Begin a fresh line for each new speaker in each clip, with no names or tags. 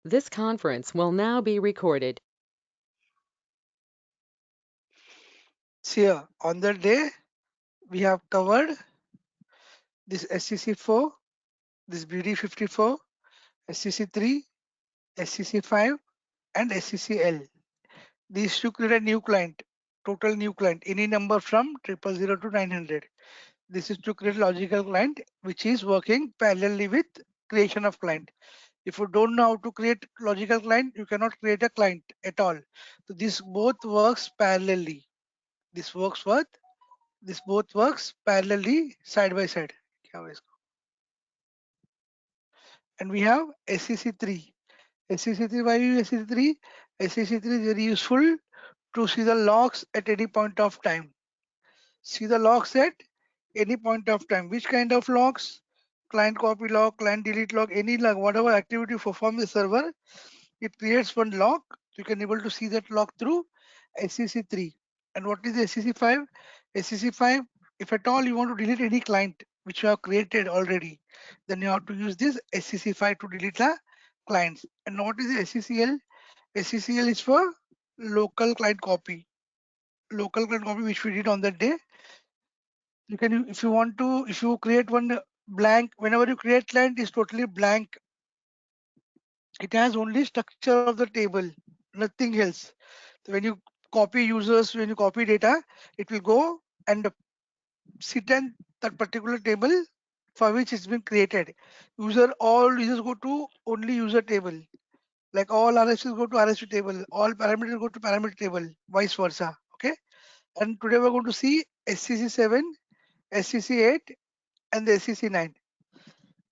This conference will now be recorded.
See here, on that day, we have covered this SCC4, this BD54, SCC3, SCC5, and SCCL. These to create a new client, total new client, any number from 000 to 900. This is to create logical client, which is working parallelly with creation of client. If you don't know how to create logical client, you cannot create a client at all. So this both works parallelly. This works what? This both works parallelly side by side. And we have SCC3. SCC3, why you SCC3? SCC3 is very useful to see the logs at any point of time. See the logs at any point of time. Which kind of logs? Client copy log, client delete log, any log, whatever activity you perform the server, it creates one log. You can able to see that log through SCC3. And what is the SCC5? SCC5, if at all you want to delete any client which you have created already, then you have to use this SCC5 to delete the clients. And what is the SCCL? SCCL is for local client copy. Local client copy which we did on that day. You can, if you want to, if you create one blank, whenever you create client is totally blank, it has only structure of the table, nothing else. So when you copy users, when you copy data, it will go and sit in that particular table for which it's been created. All users go to only user table. Like all RSUs go to RSU table, all parameters go to parameter table, vice versa. Okay. And today we're going to see SCC7, SCC8, and the SCC9.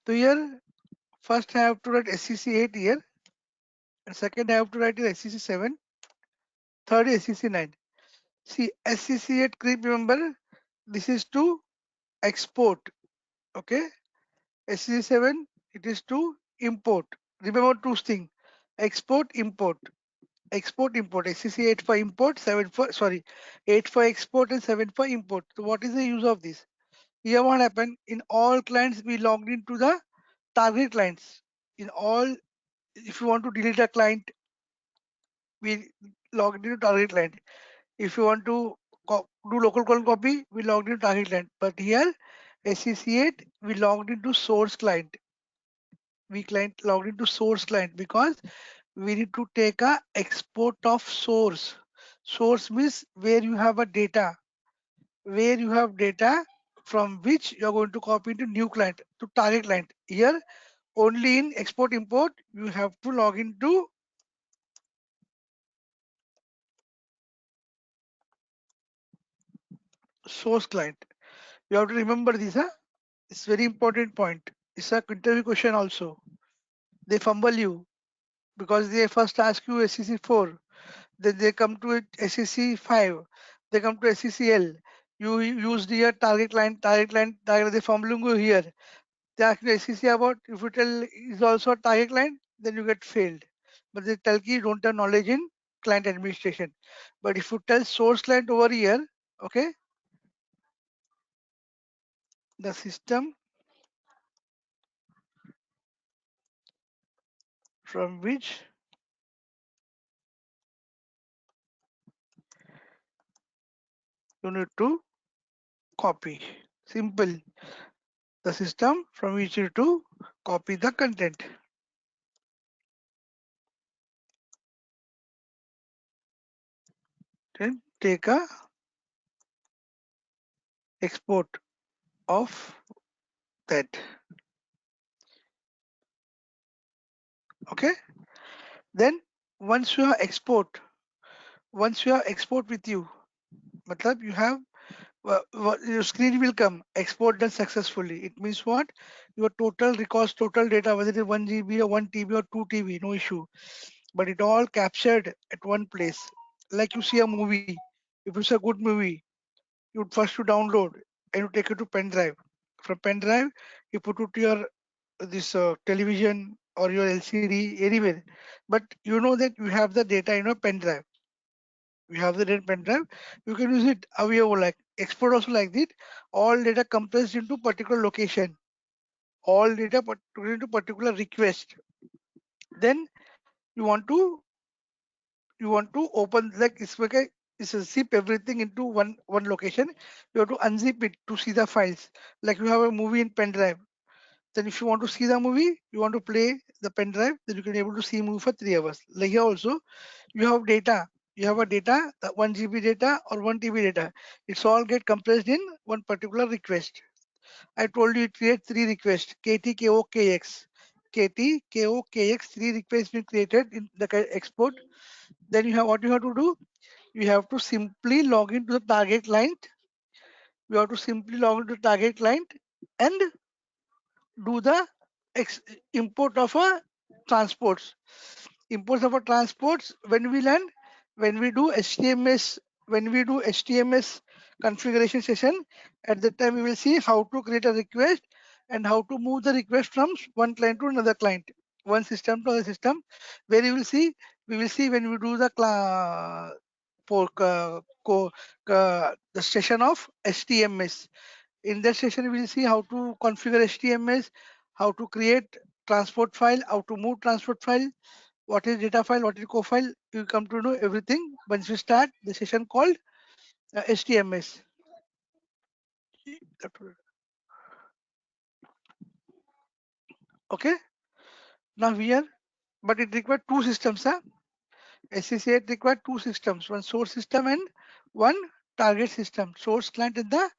So here, first I have to write SCC8 here, and second I have to write SCC7, third SCC9. See, SCC8, remember, this is to export. Okay. SCC7, it is to import. Remember two things: export, import. Export, import. SCC8 for import, 7 for, sorry, 8 for export and 7 for import. So what is the use of this? Here what happened, in all clients we logged into the target clients. In all, if you want to delete a client, we logged into target client. If you want to do local call copy, we logged into target client. But here, SCC8, we logged into source client. We client logged into source client because we need to take a export of source. Source means where you have a data, where you have data from which you're going to copy into new client to target client. Here, only in export import, you have to log into source client. You have to remember this, huh? It's very important point. It's a interview question also. They fumble you because they first ask you SCC4, then they come to SCC5, they come to SCCL. You use your target line, target, they fumble you here. They ask you SCC about, if you tell is also a target line, then you get failed. But they tell you don't have knowledge in client administration. But if you tell source client over here, okay, the system from which you need to copy. Simple. The system from which you need to copy the content. Then take a export of that. Okay. Then once you have export, with you, matlab you have your screen will come export done successfully. It means what? Your total records, total data, whether it is 1 GB or 1 TB or 2 TB, no issue. But it all captured at one place. Like you see a movie. If it's a good movie, you first to download and you take it to pen drive. From pen drive, you put it to your this television or your LCD anywhere. But you know that you have the data in a pen drive. You have the data pen drive. You can use it however like export also like this. All data compressed into particular location. All data put into particular request. Then you want to open, like it's a zip everything into one location. You have to unzip it to see the files. Like you have a movie in pen drive. Then if you want to see the movie, you want to play the pen drive, then you can be able to see movie for 3 hours. Like here also, you have data. You have a data, the 1 GB data or 1 TB data. It's all get compressed in one particular request. I told you it create 3 requests, KTKOKX. KTKOKX, 3 requests been created in the export. Then you have what you have to do. You have to simply log into the target client. You have to simply log into the target client and do the import of a transports. Imports of a transports when we learn, when we do HTMS, when we do HTMS configuration session, at that time we will see how to create a request and how to move the request from one client to another client, one system to other system, where you will see, we will see when we do the for the session of HTMS. In that session, we will see how to configure HTML, how to create transport file, how to move transport file, what is data file, what is co file. You come to know everything once we start the session called HTMS. Okay. Now here, but it requires two systems. Huh? SCC8 requires two systems, one source system and one target system. Source client and the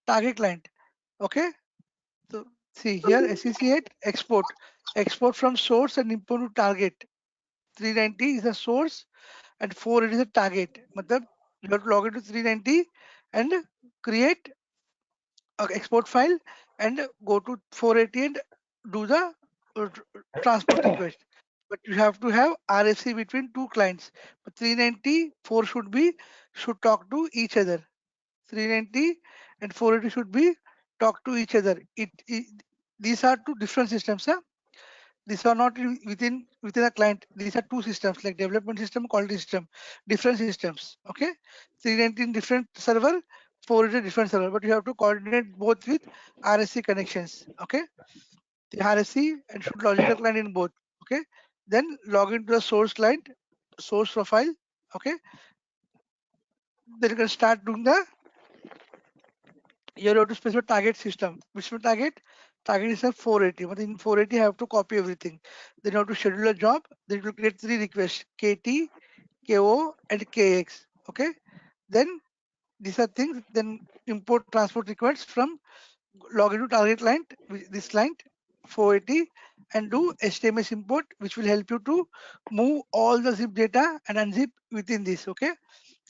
target client. Okay. So see here SCC8 export from source and import to target. 390 is the source and 480 is the target. Matlab, you have to log into 390 and create a export file and go to 480 and do the transport request. But you have to have RFC between two clients. But 394 should talk to each other. 390 and 480 should be talk to each other. These are two different systems. Huh? These are not within a client. These are two systems like development system, quality system, different systems. Okay, 319 different server, 400 different server, but you have to coordinate both with RSC connections. Okay, the RSC and should logical client in both. Okay, then log into the source client, source profile. Okay, then you can start doing the. You have to specify target system. Which one target? Target is a 480. But in 480, you have to copy everything. Then you have to schedule a job. Then you will create 3 requests: KT, KO, and KX. Okay. Then these are things. Then import transport requests from log into target client, this client 480, and do HTML import, which will help you to move all the zip data and unzip within this. Okay.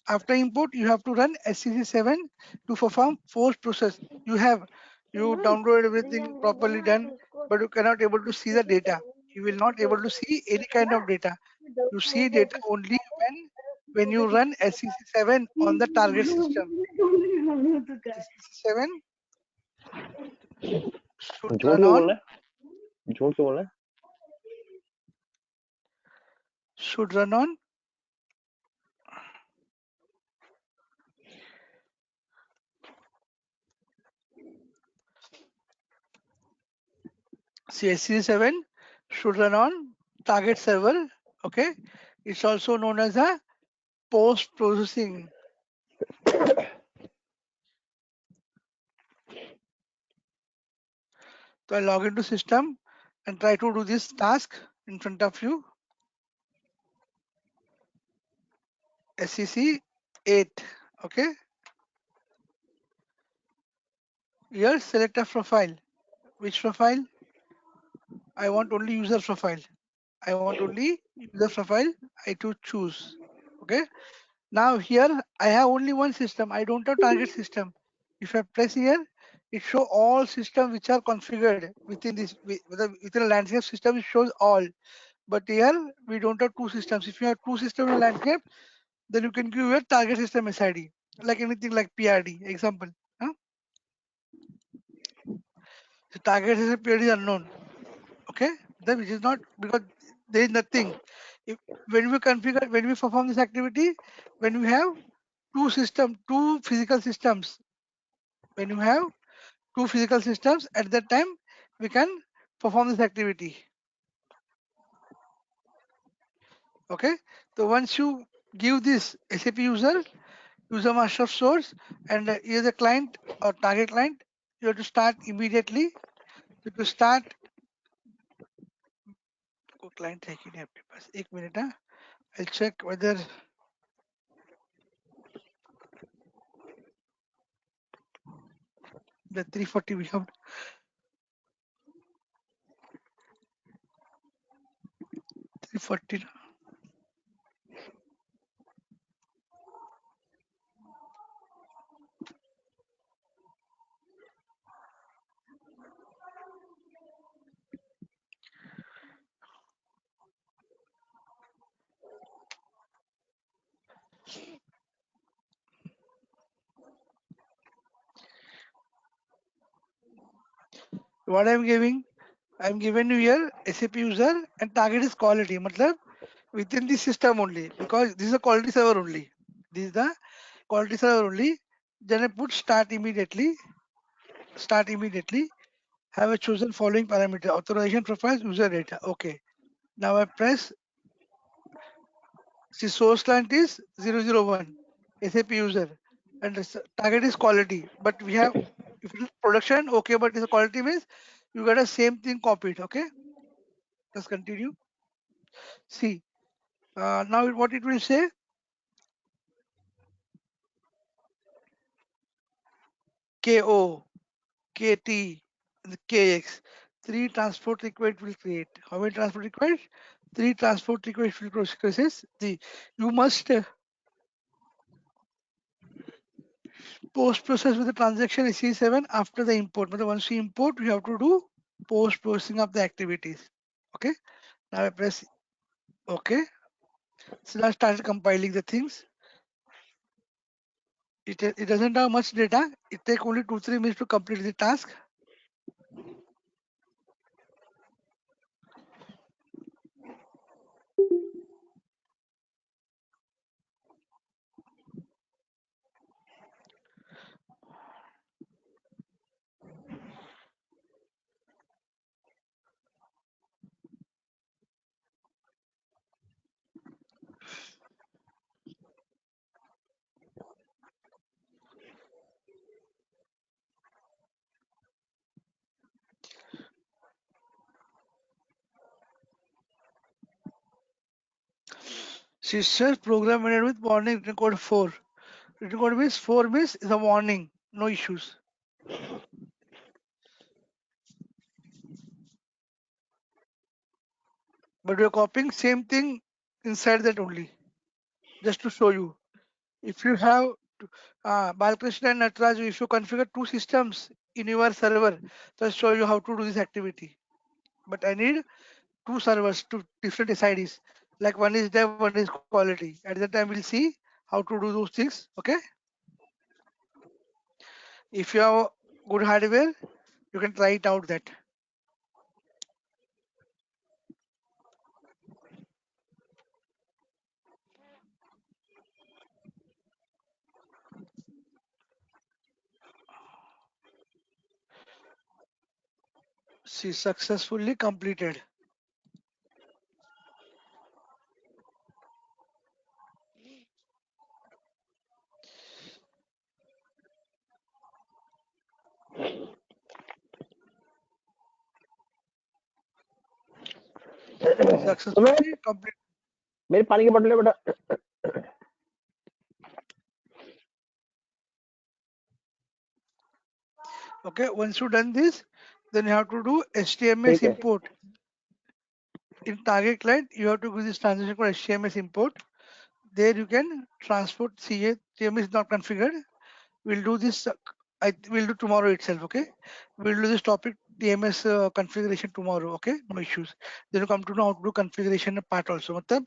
After import, you have to run SCC7 to perform post process. You download everything properly done, but you cannot able to see the data. You will not able to see any kind of data. You see data only when you run SCC7 on the target system. SCC7 should
झूठ
run
क्यों
on
बोल रहा है झूठ क्यों बोल रहा है
should run on SCC7 should run on target server. Okay, it's also known as a post processing. So I log into system and try to do this task in front of you. SCC8. Okay. Here select a profile. Which profile? I want only user profile. I want only user profile. I to choose. Okay. Now here I have only one system. I don't have target system. If I press here, it show all systems which are configured within this within a landscape system. It shows all. But here we don't have two systems. If you have two systems in a landscape, then you can give your target system SID, like anything like PRD example. Huh? The target system PRD is unknown. Okay, then which is not because there is nothing. If, when we perform this activity, when we have two physical systems, when you have two physical systems, at that time we can perform this activity. Okay, so once you give this SAP user master of source, and here the client or target client, you have to start immediately. So to start, client है कि नहीं आपके पास? एक minute, huh? I'll check whether the 340 we have 340. What I'm giving, I'm given you here SAP user and target is quality. मतलब within the system only, because this is a quality server only. This is the quality server only. Then I put start immediately. Start immediately. Have a chosen following parameter: authorization profiles, user data. Okay. Now I press. See, source client is 001 SAP user, and the target is quality. But we have, if it is production, okay, but it's a quality means you got a same thing copied. Okay. Let's continue. See, now what it will say: KO, KT, and KX. Three transport request will create. How many transport request? Three transport request will process. The you must post process with the transaction SCC7 after the import. But once you import, you have to do post processing of the activities. Okay. Now I press OK. So now I started compiling the things. It doesn't have much data. It takes only 2-3 minutes to complete the task. She says program ended with warning written code 4. Written code means 4 means is a warning, no issues. But we are copying same thing inside that only, just to show you. If you have Balkrishna and Nataraj, if you configure two systems in your server, just show you how to do this activity. But I need two servers, two different SIDs. Like one is dev, one is quality. At that time, we'll see how to do those things. Okay. If you have good hardware, you can try it out that. She successfully completed. Successfully completed.
मेरे पानी की बोतल है बेटा.
Okay, once you done this, then you have to do HTML
ठीक है.
import. In target client, you have to do this transaction called HTML import. There you can transport CA. TMS is not configured. We'll do this. I will do tomorrow itself. Okay, we'll do this topic TMS configuration tomorrow. Okay, no issues. Then you come to know how to do configuration part also. Matlab,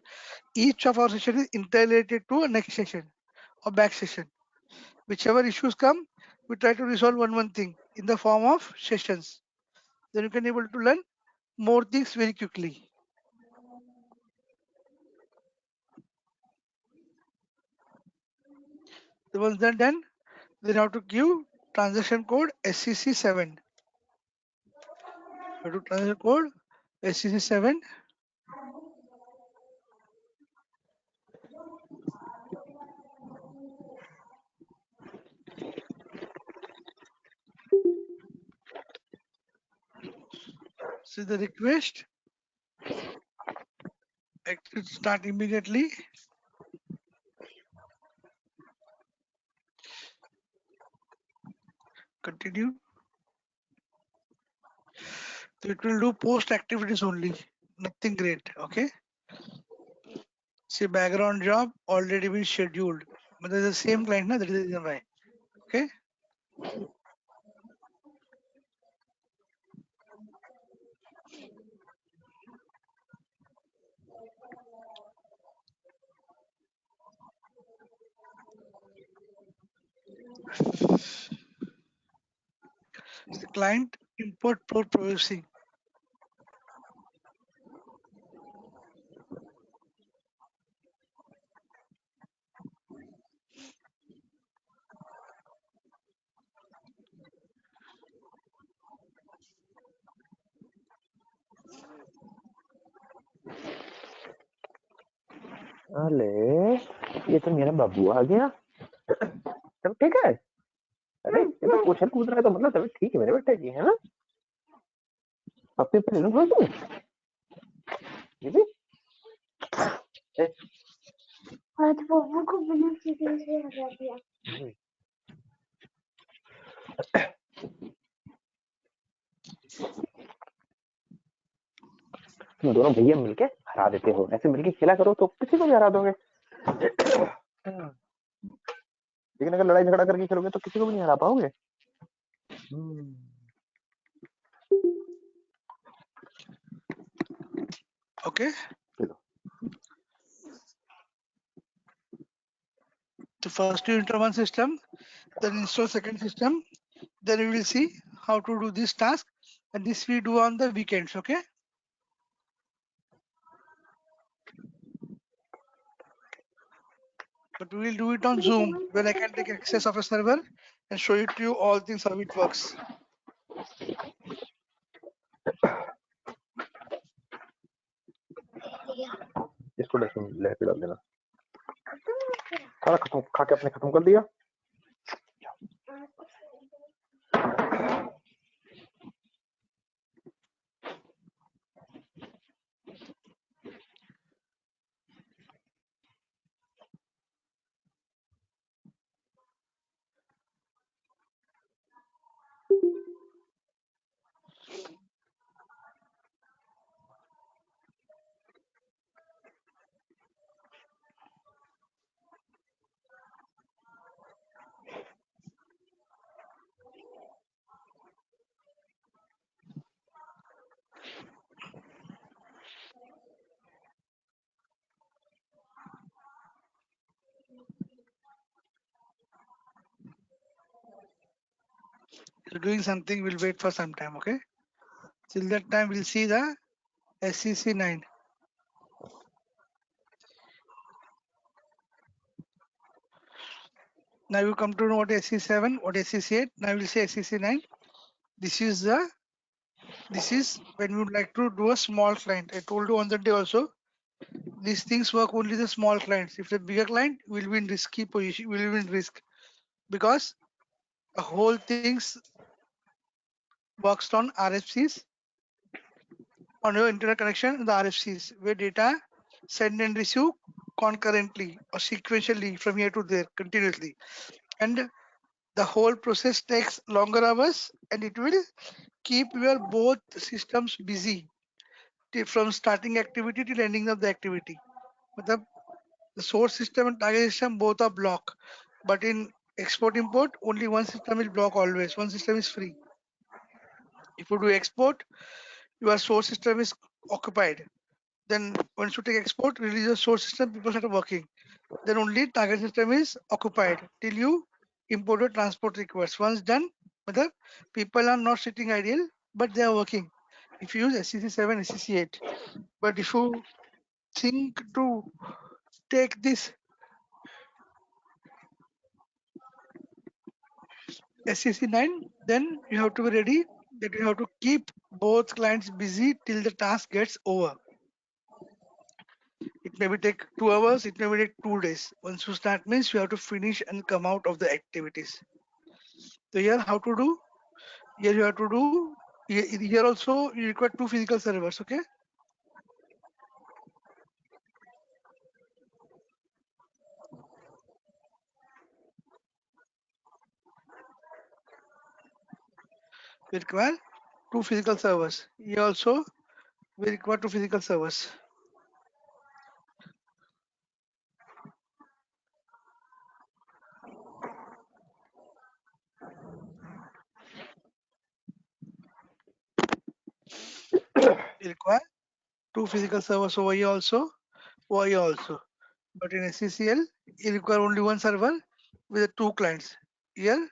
each of our session is interrelated to a next session or back session. Whichever issues come, we try to resolve one thing in the form of sessions. Then you can able to learn more things very quickly. Once they're done, then you have to give transaction code SCC7. You have to transaction code SCC7. So the request, it should start immediately. Continue. So it will do post activities only, nothing great. Okay. See, background job already been scheduled, but there's the same client, na? That is the reason why. Okay. The client import pro processing.
अरे ये तो मेरा बाबू आ गया। सब ठीक है? अरे ये तो उछल कूद रहा है तो मतलब सब ठीक है मेरे बेटे जी, है ना? अपने पे लो तुम जी। आज बाबू को बिना सीधे से हटा दिया। तुम दोनों भैया मिलके हरा देते हो, ऐसे मिलके खेला करो तो किसी को भी हरा दोगे। लेकिन अगर लड़ाई झगड़ा करके खेलोगे तो किसी को भी नहीं हरा पाओगे।
Okay. So first you enter one system, then install second system, then we will see how to do this task, and this we do on the weekends. Okay. But we will do it on Zoom, where I can take access of a server and show it to you all things how it works.
इसको dustbin ले डाल देना। सारा खत्म खा के अपने खत्म कर दिया।
You're doing something, we'll wait for some time. Okay. Till that time, we'll see the SCC9. Now you come to know what SCC7, what SCC8. Now we'll see SCC9. This is when you would like to do a small client. I told you on that day also. These things work only the small clients. If the bigger client will be in risky position, will be in risk, because the whole things works on RFCs, on your internet connection, the RFCs, where data send and receive concurrently or sequentially from here to there continuously, and the whole process takes longer hours, and it will keep your both systems busy from starting activity till ending of the activity. Matlab, the source system and target system both are blocked, but in export import only one system is block always. One system is free. If you do export, your source system is occupied. Then once you take export, release the source system, people start working. Then only target system is occupied till you import or transport request. Once done, matlab, people are not sitting idle, but they are working. If you use SCC7, SCC8, but if you think to take this SCC9, then you have to be ready that you have to keep both clients busy till the task gets over. It may be take 2 hours, it may be take 2 days. Once you start means you have to finish and come out of the activities. So here how to do? Here you have to do Here also you require 2 physical servers. Okay. We require 2 physical servers. Here also we require 2 physical servers. We require 2 physical servers over here also, over here also. But in SCCL, you require only one server with 2 clients. Here,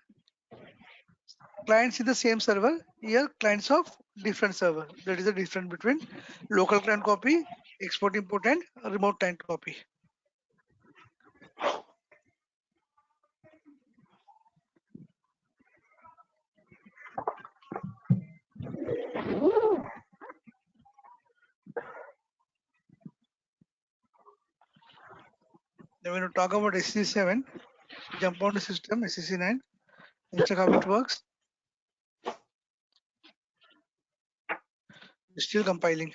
clients in the same server. Here, clients of different server. That is the difference between local client copy, export import, and remote client copy. Then when we talk about SCC7, jump on the system, SCC9, and check how it works. It's still compiling.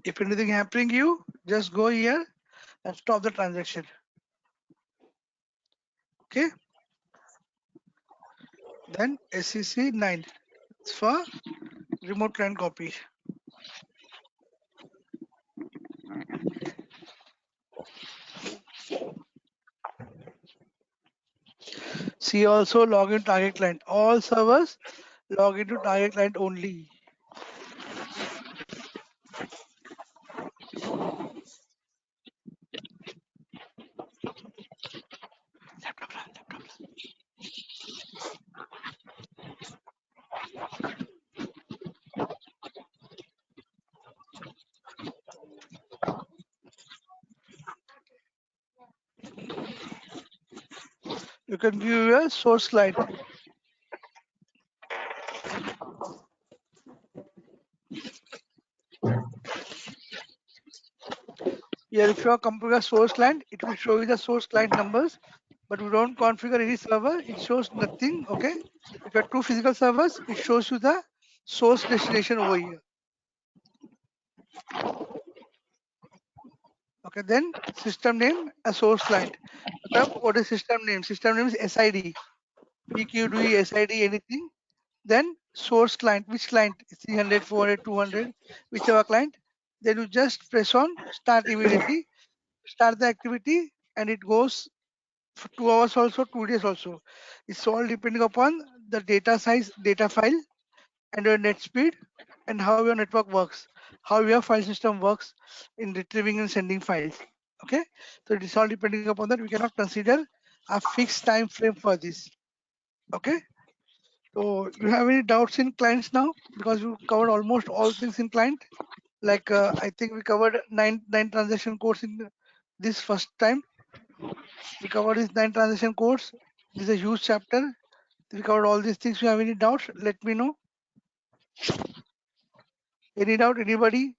If anything happening, you just go here and stop the transaction. Okay. Then SCC9 for remote client copy. See also login target client. All servers log into target client only. You can give a source client. Here, if you are configure source client, it will show you the source client numbers, but we don't configure any server, it shows nothing. Okay. If you have 2 physical servers, it shows you the source destination over here. Okay, then system name, a source client. What is system name? System name is SID. PQD, SID, anything. Then source client, which client? 300, 400, 200, whichever client. Then you just press on start immediately, start the activity, and it goes for 2 hours also, 2 days also. It's all depending upon the data size, data file, and your net speed, and how your network works, how your file system works in retrieving and sending files. Okay, so it is all depending upon that. We cannot consider a fixed time frame for this. Okay, so you have any doubts in clients now, because you covered almost all things in client. Like I think we covered nine transaction codes in this first time. We covered these 9 transaction codes. This is a huge chapter. We covered all these things. If you have any doubts, let me know. Any doubt, anybody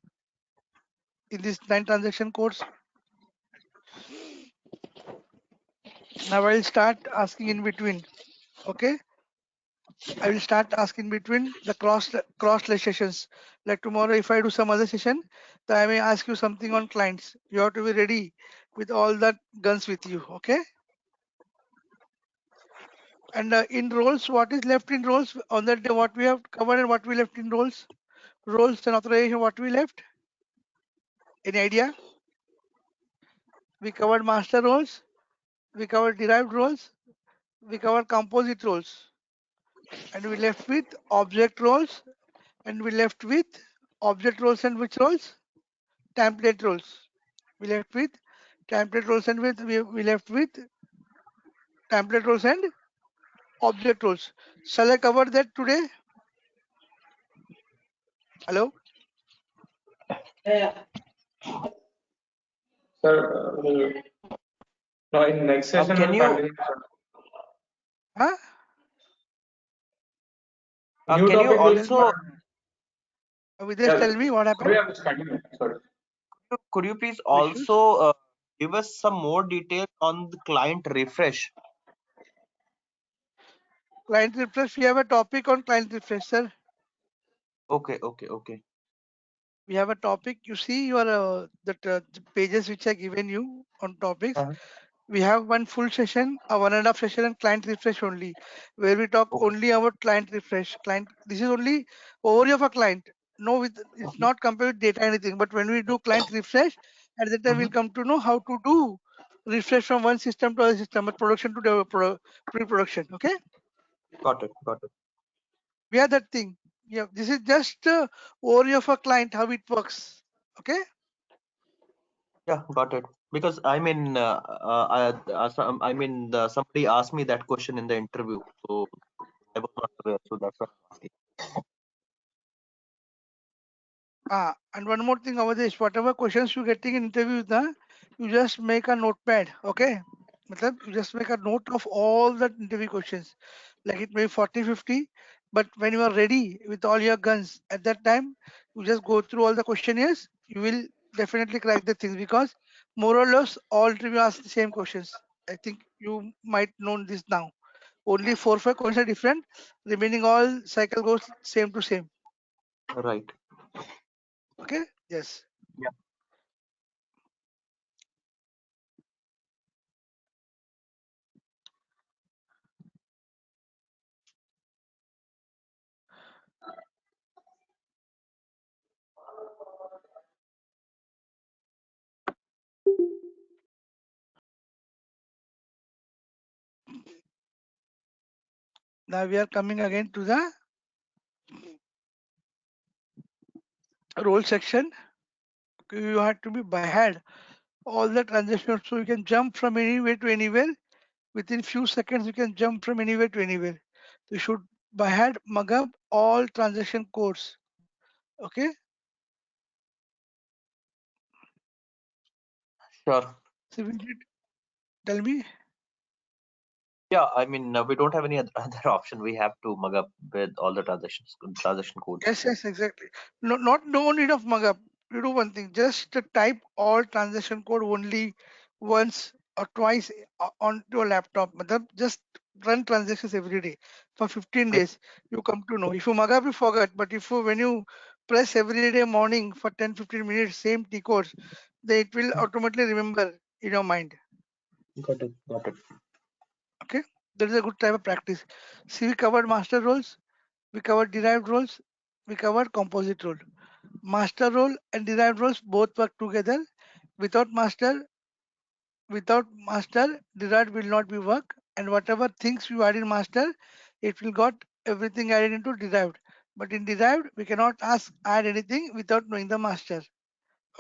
in these 9 transaction codes? Now I will start asking in between. Okay, I will start asking between the cross sessions. Like tomorrow, if I do some other session, then I may ask you something on clients. You have to be ready with all that guns with you. Okay. And in roles, what is left in roles on that day? What we have covered and what we left in roles? Roles and authorization. What we left? Any idea? We covered master roles. We covered derived roles. We covered composite roles, and we left with object roles. And we left with object roles and which roles? Template roles. We left with template roles and we left with template roles and object roles. Shall I cover that today? Hello?
Sir, no, in next session
Can
we'll
you
continue, sir.
Huh?
New
can you
topic will
also
Videsh, tell me what happened.
sorry, I'm just continuing. Sorry.
could you please
No issues.
also give us some more details on the client refresh?
Client refresh, we have a topic on client refresh, sir.
Okay.
We have a topic. You see your the pages which are given you on topics.
Uh-huh.
We have one full session, a 1.5 session, and client refresh only, where we talk
Okay.
only about client refresh. Client, this is only overview of a client. No, it's not compared with data anything. But when we do client refresh, at that time we'll come to know how to do refresh from one system to other system, but production to pre-production. Okay,
Got it.
we have that thing. Yeah, this is just overview of a client, how it works. Okay.
Yeah, got it. Because I mean, somebody asked me that question in the interview, so I was not aware. So that's why I'm asking.
And one more thing over this, whatever questions you getting in interviews, you just make a notepad, okay? Matlab, you just make a note of all the interview questions. Like it may be 40, 50, but when you are ready with all your guns, at that time, you just go through all the questionnaires, you will definitely crack the things because more or less all interview ask the same questions. I think you might know this now. Only 4 or 5 questions are different, remaining all cycle goes same to same.
Right.
Okay? Yes.
Yeah.
Now we are coming again to the role section. You have to be by head all the transactions, so you can jump from anywhere to anywhere. Within few seconds, you can jump from anywhere to anywhere. You should by head mug up all transaction codes. Okay.
Sure.
So we did. Tell me.
Yeah, I mean, we don't have any other option. We have to mug up with all the transaction codes.
Yes, exactly. No need of mug up. You do one thing. Just type all transaction code only once or twice onto a laptop. Matlab, just run transactions every day for 15
Right.
days. You come to know. If you mug up, you forget. But if you, when you press every day morning for 10-15 minutes, same T codes, then it will automatically remember in your mind.
Got it.
Okay, that is a good type of practice. See, we covered master roles, we covered derived roles, we covered composite role. Master role and derived roles both work together. Without master, derived will not be work. And whatever things you add in master, it will got everything added into derived. But in derived, we cannot add anything without knowing the master.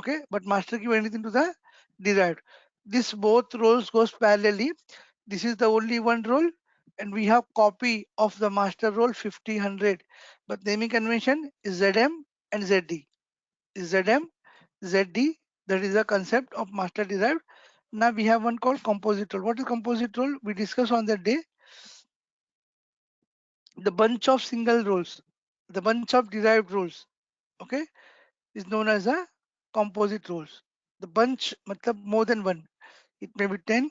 Okay, but master give anything to the derived. This both roles goes parallelly. This is the only one role, and we have copy of the master role 50, 100. But naming convention is ZM and ZD. ZM, ZD, that is the concept of master derived. Now we have one called composite role. What is composite role? We discussed on that day. The bunch of single roles, the bunch of derived roles, okay, is known as a composite roles. The bunch, matlab more than one. It may be 10,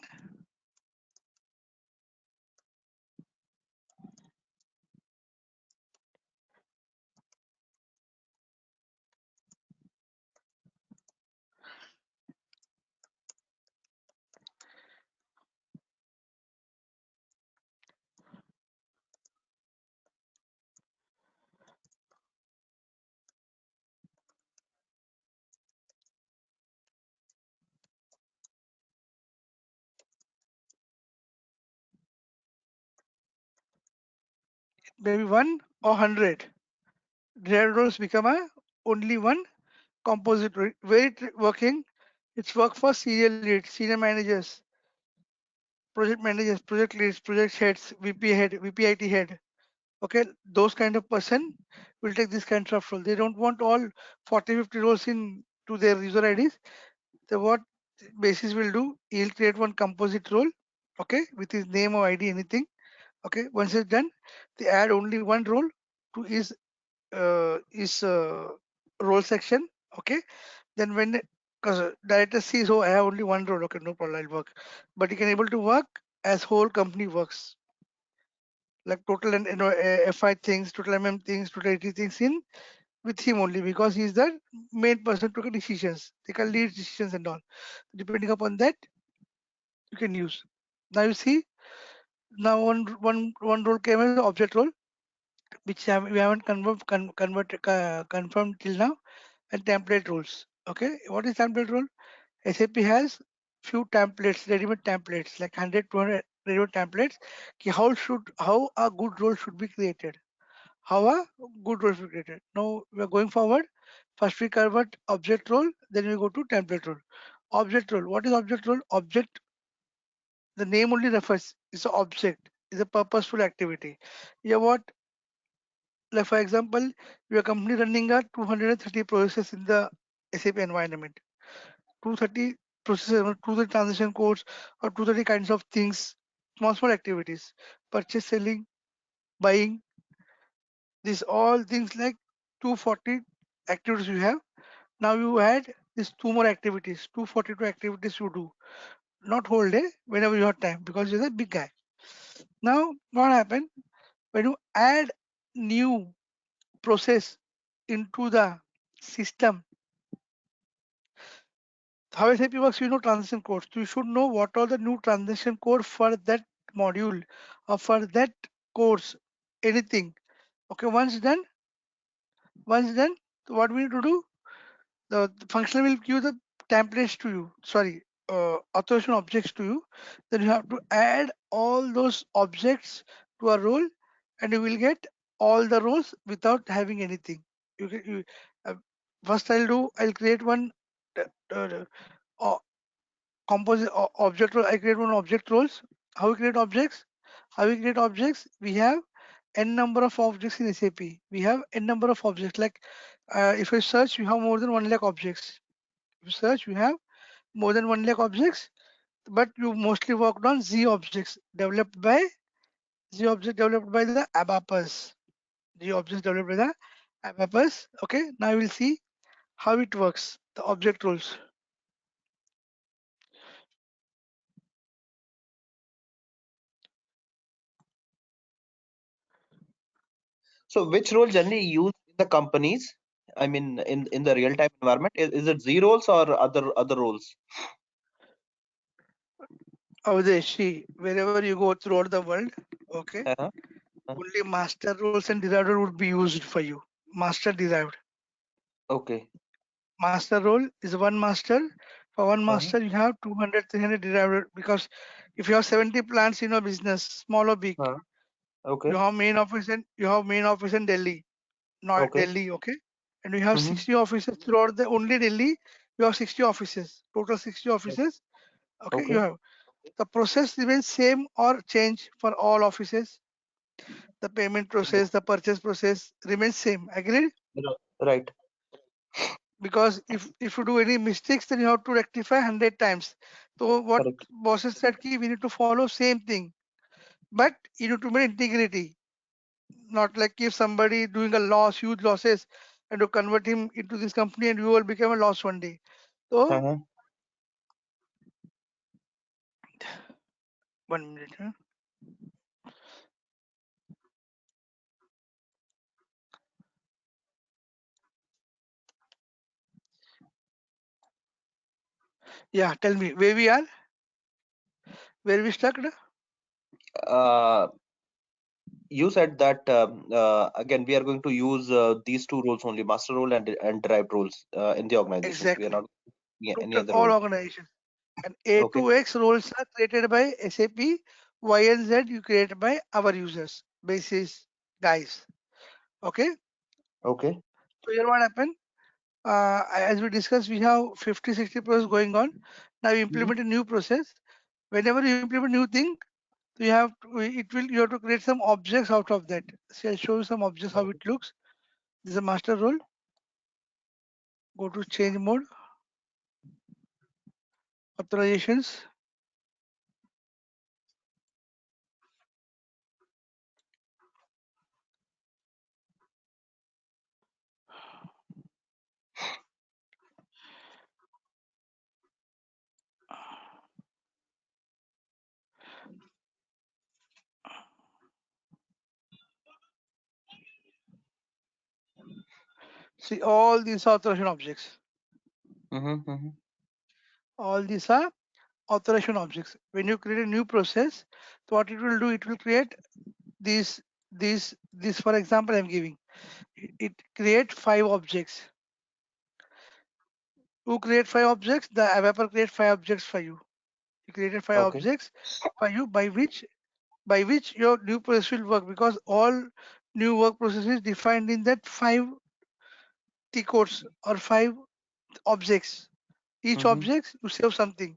maybe 1 or 100. Derived roles become a only one composite role. Where it working? It's work for serial leads, senior managers, project leads, project heads, VP head, VP IT head. Okay, those kind of person will take this kind of role. They don't want all 40-50 roles in to their user IDs. So what basis will do, he'll create one composite role, okay, with his name or ID, anything. Okay, once it's done, they add only one role to his role section. Okay, then when because director sees, oh, I have only one role, okay, no problem, I'll work. But he can able to work as whole company works, like total and FI things, total MM things, total 80 things in with him only, because he's the main person to take decisions. They can lead decisions and all. Depending upon that, you can use. Now you see, now one role came as object role, which we haven't confirmed till now, and template roles. Okay, what is template role? SAP has few templates, ready-made templates, like 100, 200 ready-made templates. How a good role should be created. How a good role should be created. Now we are going forward. First we convert object role, then we go to template role. Object role. What is object role? Object. The name only refers. It's an object. It's a purposeful activity. Yeah, what? Like for example, your company running a 230 processes in the SAP environment. 230 processes, 230 transaction codes, or 230 kinds of things, small activities, purchase, selling, buying, these all things like 240 activities you have. Now you add these two more activities, 242 activities you do, not whole day, whenever you have time, because you're a big guy. Now what happened when you add new process into the system? How SAP works, you know transaction codes. So you should know what are the new transaction code for that module or for that course, anything. Okay, once done, what we need to do, the function will give the templates to you, sorry, authorization objects to you. Then you have to add all those objects to a role, and you will get all the roles without having anything. Uh, First I'll create one uh, uh, composite object role. I create one object roles. How we create objects? We have n number of objects in SAP. We have n number of objects. Like if you search, you have more than 1 lakh objects. If you search, you have more than 1 lakh objects. But you mostly worked on Z object developed by the ABAPers. The objects developed by the ABAPers. Okay. Now we'll see how it works. The object roles.
So which role generally used in the companies? I mean, in the real time environment, is it Z roles or other roles?
See, wherever you go throughout the world, okay, only master roles and derived role would be used for you. Master derived.
Okay.
Master role is one master. For one master, you have 200, 300 derived, because if you have 70 plants in your business, small or big,
Okay.
you have main office in Delhi, not
Okay.
Delhi, okay, and you have 60 offices throughout the only Delhi. You have 60 offices, total 60 offices. Okay, you have the process remains same or change for all offices. The payment process, the purchase process remains same. Agreed?
Right.
Because if you do any mistakes, then you have to rectify 100 times. So what
Correct.
bosses said, we need to follow same thing, but you need to maintain integrity. Not like if somebody doing a loss, huge losses, and to convert him into this company, and you will become a loss one day. So 1 minute. Yeah, tell me where we are, where we stuck.
You said that again we are going to use these two roles only, master role and derived roles in the organization. We are
Exactly.
not any
Total
other
all
role.
organizations. And A to X roles are created by SAP. Y and Z you create by our users, basis guys. Okay.
Okay.
So here what happened? As we discussed, we have 50, 60 process going on. Now we implement a new process. Whenever you implement new thing, So you have to, you have to create some objects out of that. So I'll show you some objects how it looks. This is a master role. Go to change mode, authorizations. See all these are authorization objects. All these are authorization objects. When you create a new process, so what it will do, it will create these, this for example I'm giving. It create 5 objects. Who create 5 objects? The developer create 5 objects for you. He created 5
Okay.
objects for you by which your new process will work, because all new work processes defined in that 5 T codes or 5 objects. Each object you save something.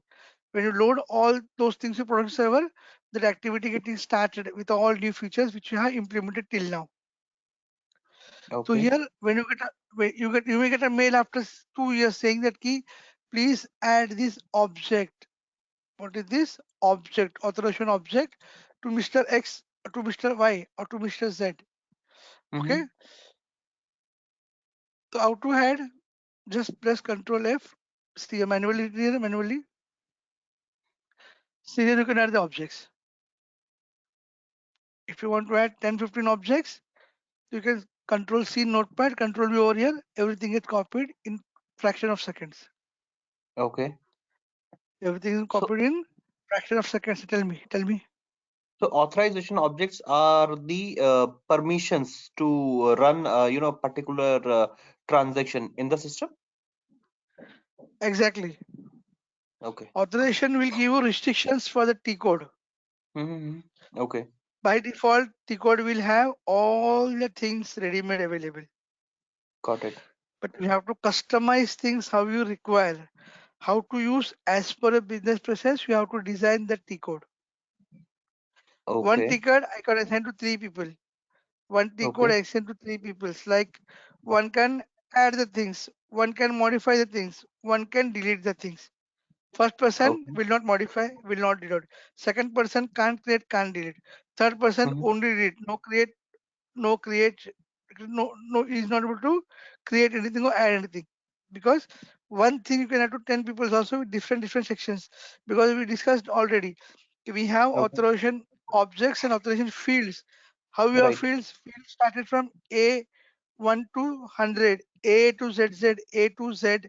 When you load all those things to production server, that activity getting started with all new features which you have implemented till now. So
Okay.
here, when you may get a mail after 2 years saying that key, please add this object. What is this object? Authorization object to Mr. X, or to Mr. Y, or to Mr. Z. Okay. So how to add? Just press Control F. See manually here, manually. See here you can add the objects. If you want to add 10-15 objects, you can Control C notepad, Control V over here. Everything gets copied in fraction of seconds.
Okay.
Everything is
So
copied in fraction of seconds. Tell me.
so authorization objects are the permissions to run particular transaction in the system.
Exactly.
Okay.
Authorization will give you restrictions for the T code.
Okay.
By default, T code will have all the things ready-made available.
Got it.
But you have to customize things how you require. How to use as per a business process, you have to design the T code. One
Okay.
T code I can assign to 3 people. One T code
Okay.
I assign to 3 people. Like one can add the things, one can modify the things, one can delete the things. First person
Okay.
will not modify, will not delete. Second person can't create, can't delete. Third person only delete, no create, no is not able to create anything or add anything, because one thing you can add to 10 people also with different sections, because we discussed already. We have
Okay.
authorization objects and authorization fields. How we have
Right.
fields started from A 1 to 100, A to ZZ, A to Z,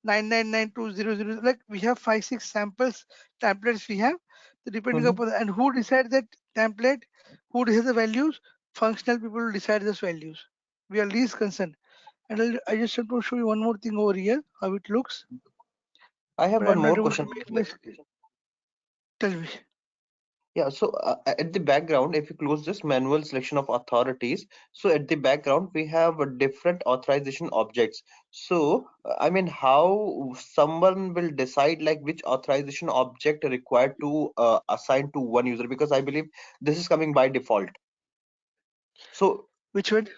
9992000. Like we have 5-6 samples templates we have. So depending upon and who decide that template, who decides the values, functional people will decide those values. We are least concerned. And I just want to show you one more thing over here, how it looks.
I have
But
one
I'm not
more
able to
question.
make my tell me.
Yeah, so at the background, if you close this manual selection of authorities, so at the background we have different authorization objects. So I mean, how someone will decide like which authorization object required to assign to one user? Because I believe this is coming by default. So
Which one?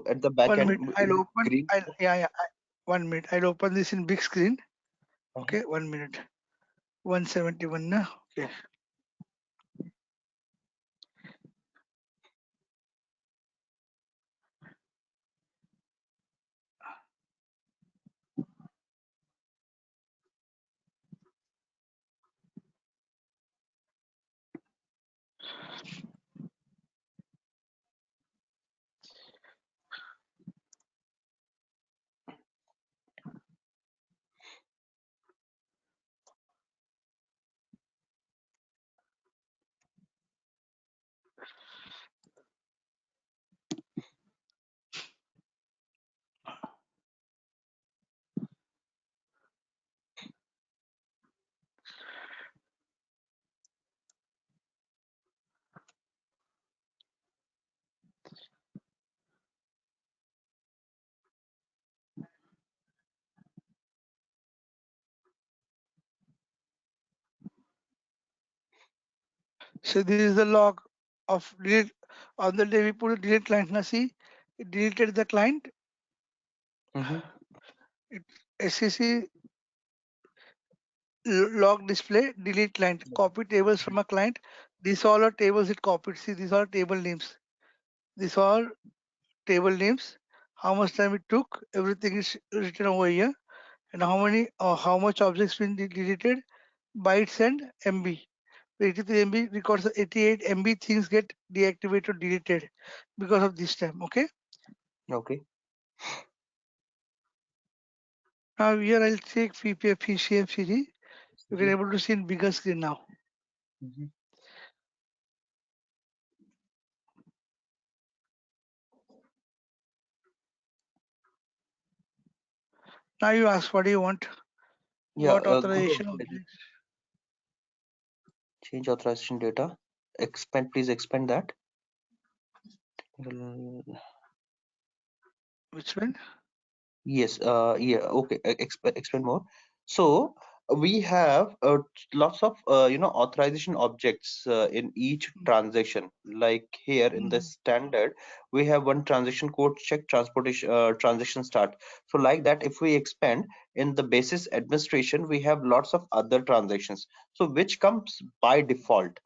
at the back
1
end,
minute. I'll
in
open.
green.
Yeah. 1 minute. I'll open this in big screen.
Mhm.
Okay, 1 minute. 171 now. Okay. So this is the log of delete. On the day we put a delete client now see, it deleted the client. It SCC log display delete client. Copy tables from a client. These all are tables it copied. See, these are table names. These are table names. How much time it took? Everything is written over here. And how much objects been deleted? Bytes and MB. 83 MB records 88 MB things get deactivated, deleted because of this time. Okay.
Okay.
Now here I'll take PCFCG. You can able to see in bigger screen now. Now you ask, what do you want?
Yeah.
What
Go
authorization
ahead.
objects?
Change authorization data. Expand. Please expand that.
Which one?
Yes. Yeah. Okay. Explain more. So we have lots of authorization objects in each transaction. Like here in the standard, we have one transaction code check transportation transaction start. So like that, if we expand in the basis administration, we have lots of other transactions. So which comes by default.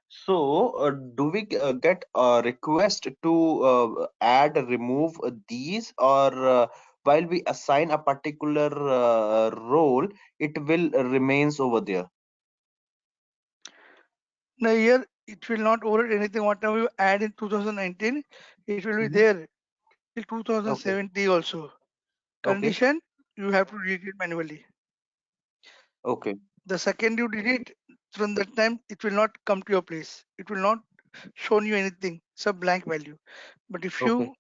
So, do we get a request to add, remove these, or while we assign a particular role, it will remains over there?
Now here it will not override anything. Whatever you add in 2019, it will be there till
Okay.
2070 also.
Okay.
Condition, you have to delete it manually.
Okay.
The second you delete, from that time it will not come to your place. It will not show you anything. It's a blank value. But if
Okay.
you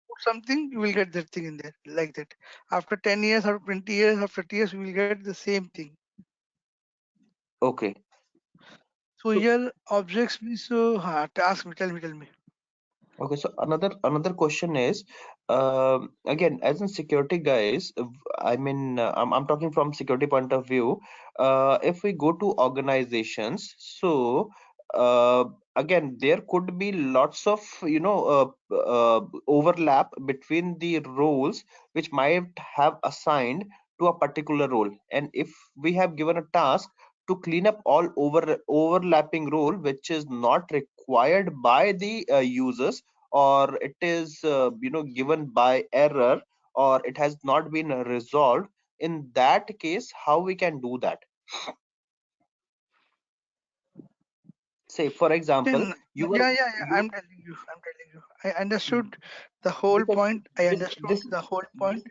put something, you will get that thing in there like that. After 10 years, after 20 years, after 30 years, you will get the same thing.
Okay.
So
So,
here objects means task. Tell me.
okay, so another question is, again, as in security guys, I mean, I'm talking from security point of view. If we go to organizations, so uh, again, there could be lots of overlap between the roles which might have assigned to a particular role, and if we have given a task to clean up all overlapping role which is not required by the users, or it is given by error, or it has not been resolved, in that case how we can do that? Say for example,
Then,
you were
yeah.
you
I'm telling you. I understood the whole
because
point. I understood
this
the whole
this
point.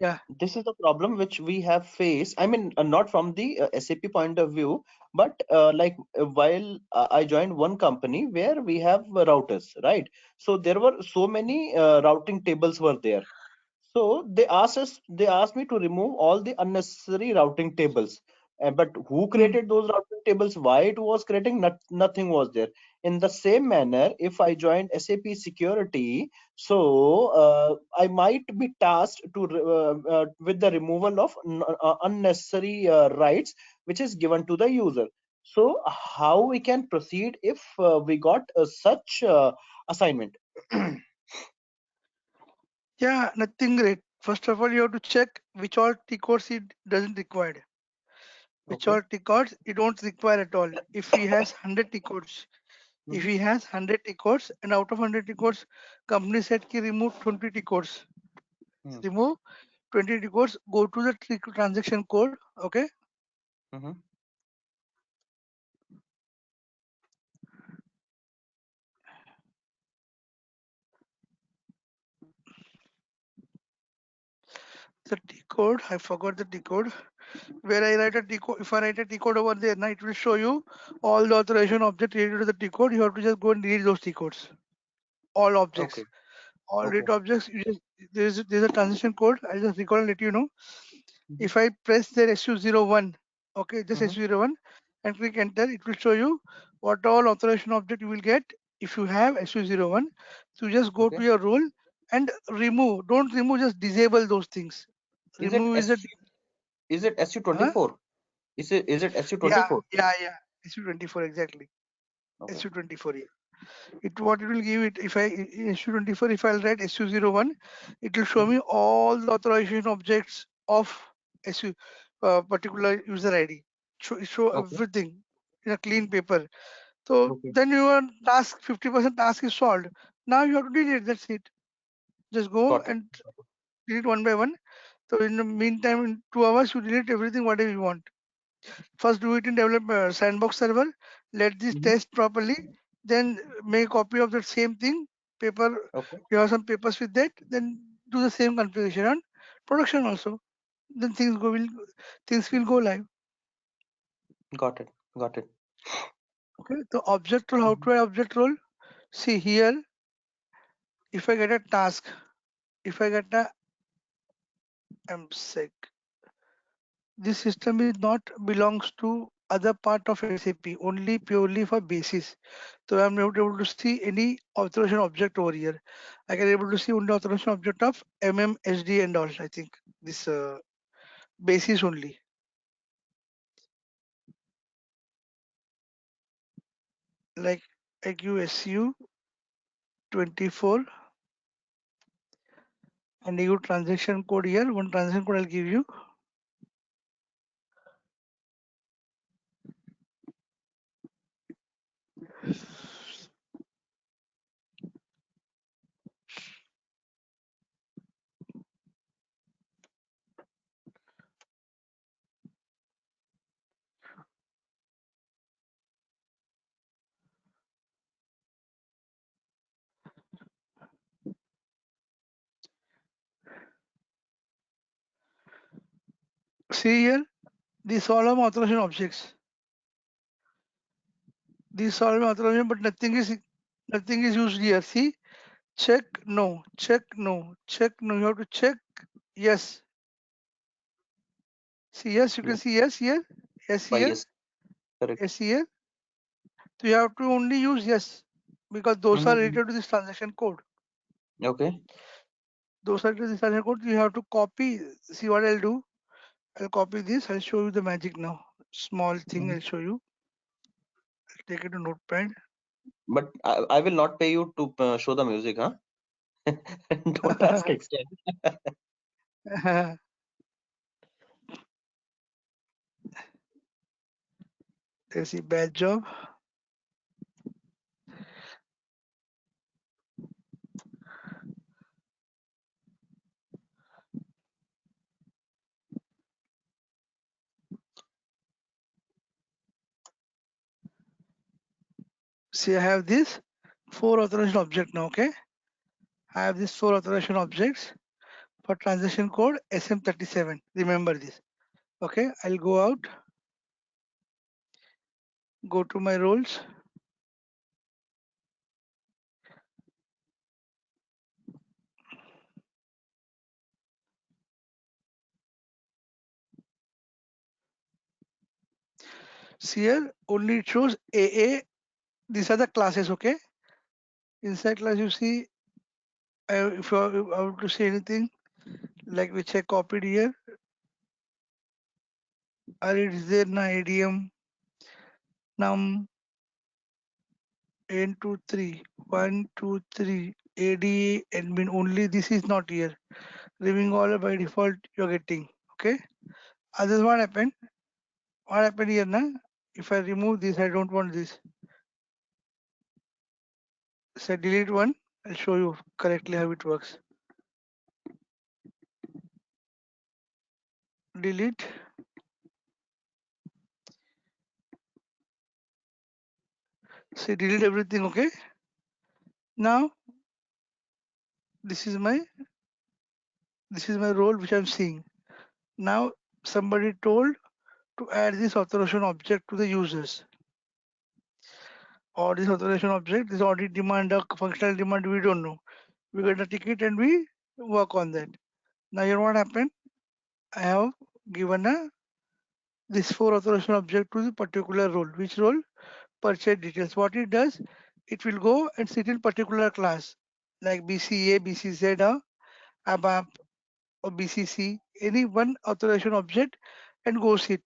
Yeah.
this is the problem which we have faced. I mean, not from the SAP point of view, but while I joined one company where we have routers, right? So there were so many routing tables were there. So they asked me to remove all the unnecessary routing tables. But who
Hmm.
created those routing tables? Why it was creating? Nothing was there. In the same manner, if I joined SAP security, so I might be tasked to with the removal of unnecessary rights which is given to the user. So how we can proceed if we got such assignment?
Yeah, nothing great. First of all, you have to check which all T codes it doesn't require. Which
Okay.
all T codes it don't require at all. If he has 100 T codes, if
Mhm.
he has 100 T codes, and out of 100 T codes, company said ki remove 20 T codes.
Hmm.
Remove 20 T codes. Go to the transaction code. Okay.
Mhm.
The T code. I forgot the T code. Where I write a T code. If I write a T code over there, now it will show you all the authorization object related to the T code. You have to just go and delete those T codes. All objects.
Okay.
All
Okay.
read objects. You just there's a transition code. I'll just recall and let you know.
Mhm.
If I press the SU01, okay, just
Mhm.
SU01 and click enter, it will show you what all authorization object you will get if you have SU01. So you just go
Okay.
to your role and remove. Don't remove, just disable those things.
Is it
Remove is a
SU? Is it
huh?
SU24? Is it
Yeah,
SU24?
yeah. SU24 exactly.
Okay.
SU24 here. What it will give it, if I in SU24, if I'll write SU01, it will show me all the authorization objects of SU particular user ID. Show
Okay.
everything in a clean paper. So
Okay.
then your task, 50% task is solved. Now you have to delete. That's it. Just go
Got it.
and delete one by one. So in the meantime, in 2 hours, you delete everything whatever you want. First do it in develop sandbox server, let this test properly, then make a copy of that same thing, paper,
Okay.
you have some papers with that, then do the same configuration on production also. Then things will go live.
Got it. Got it.
Okay, so object role, how to add object role? See here, if I get a task, if I get a MSec, this system is not belongs to other part of SAP, only purely for basis. So I'm not able to see any authorization object over here. I can able to see only authorization object of MMSD and all. I think this basis only. Like IQSU 24 and you transaction code here. One transaction code I'll give you. See here, these all are authorization objects. These all are authorization, but nothing is used here. See, check no, check no, check no. You have to check yes. See yes, you can
Yeah.
see yes here, yes
Why,
here,
yes. Correct.
yes here. So you have to only use yes because those are related to this transaction code.
Okay.
Those are related to this transaction code. You have to copy. See what I'll do. I'll copy this. I'll show you the magic now. Small thing I'll show you. I'll take it to notepad.
But I will not pay you to show the music, huh? Don't ask extra.
Let's see, bad job. See, I have this 4 authorization object now. Okay, I have these 4 authorization objects for transaction code SM37. Remember this. Okay, I'll go out, go to my roles. See here, only it shows AA. These are the classes. Okay, inside class you see, if I want to say anything, like which I copied here, or it is there na ADM, num, N23, 1, 2, 3, ADA, admin, only this is not here. Removing all by default you're getting. Okay, others what happened? What happened here na? If I remove this, I don't want this. So delete one, I'll show you correctly how it works. Delete. See, delete everything. Okay, now this is my role which I'm seeing. Now somebody told to add this authorization object to the users, or this authorization object, this audit demand or functional demand, we don't know. We get a ticket and we work on that. Now here what happened? I have given a this 4 authorization object to the particular role. Which role? Purchase details. What it does, it will go and sit in particular class like BCA, BCZ, or ABAP or BCC, any one authorization object, and go sit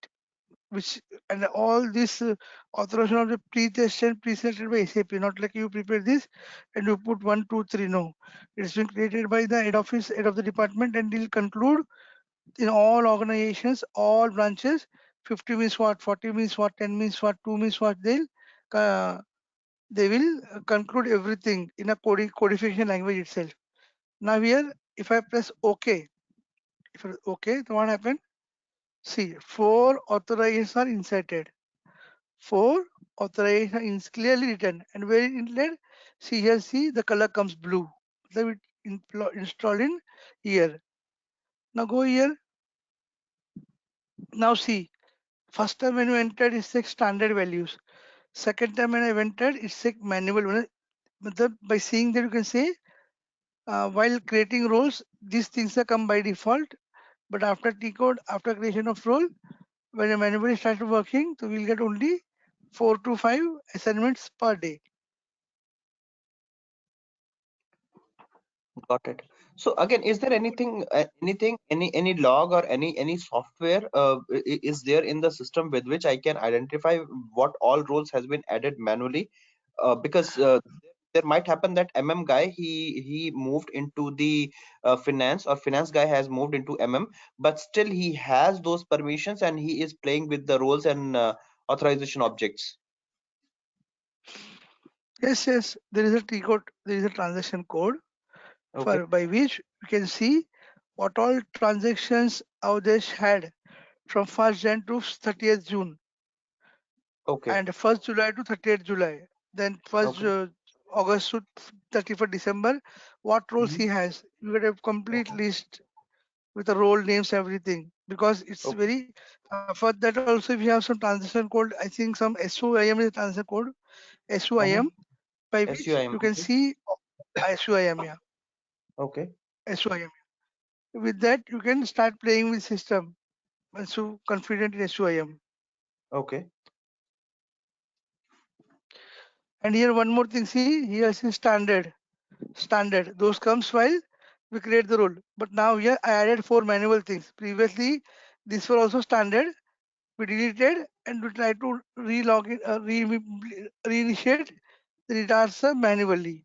which and all this authorization of the pre-tested, pre-selected by SAP, not like you prepare this and you put 1, 2, 3. No, it's been created by the head office, head of the department, and will conclude in all organizations, all branches. 50 means what, 40 means what, 10 means what, 2 means what. They will conclude everything in a codification language itself. Now here, if I press OK, then what happened? See, 4 authorizations are inserted. 4 authorizations is clearly written, and where it inlet, see here, see the color comes blue. So it installed in here. Now go here. Now see, first time when you entered, it says standard values. Second time when I entered, it says manual. By seeing that, you can say while creating roles, these things are come by default. But after T code, after creation of role, when a manually starts working, so we'll get only 4 to 5 assignments per day.
Got it. So again, is there anything, any log or any software is there in the system with which I can identify what all roles has been added manually? Because there might happen that MM guy he moved into the finance, or finance guy has moved into MM, but still he has those permissions and he is playing with the roles and authorization objects.
Yes, there is a T code, there is a transaction code
Okay.
by which you can see what all transactions Avdesh had from 1st Jan to 30th June.
Okay.
And 1st July to 30th July. Then 1st August to 31st December, what roles he has. You get a complete list with the role names, everything. Because it's very, for that also, if you have some transaction code, I think some SUIM is a transaction code, SUIM, by which
SUIM.
you can see SUIM, yeah.
Okay.
SUIM. With that, you can start playing with system. Once you confident in SUIM.
Okay.
And here one more thing, see, here is standard. Those comes while we create the role. But now here I added 4 manual things. Previously, these were also standard. We deleted and we try to re-log in, reinitiate the data manually.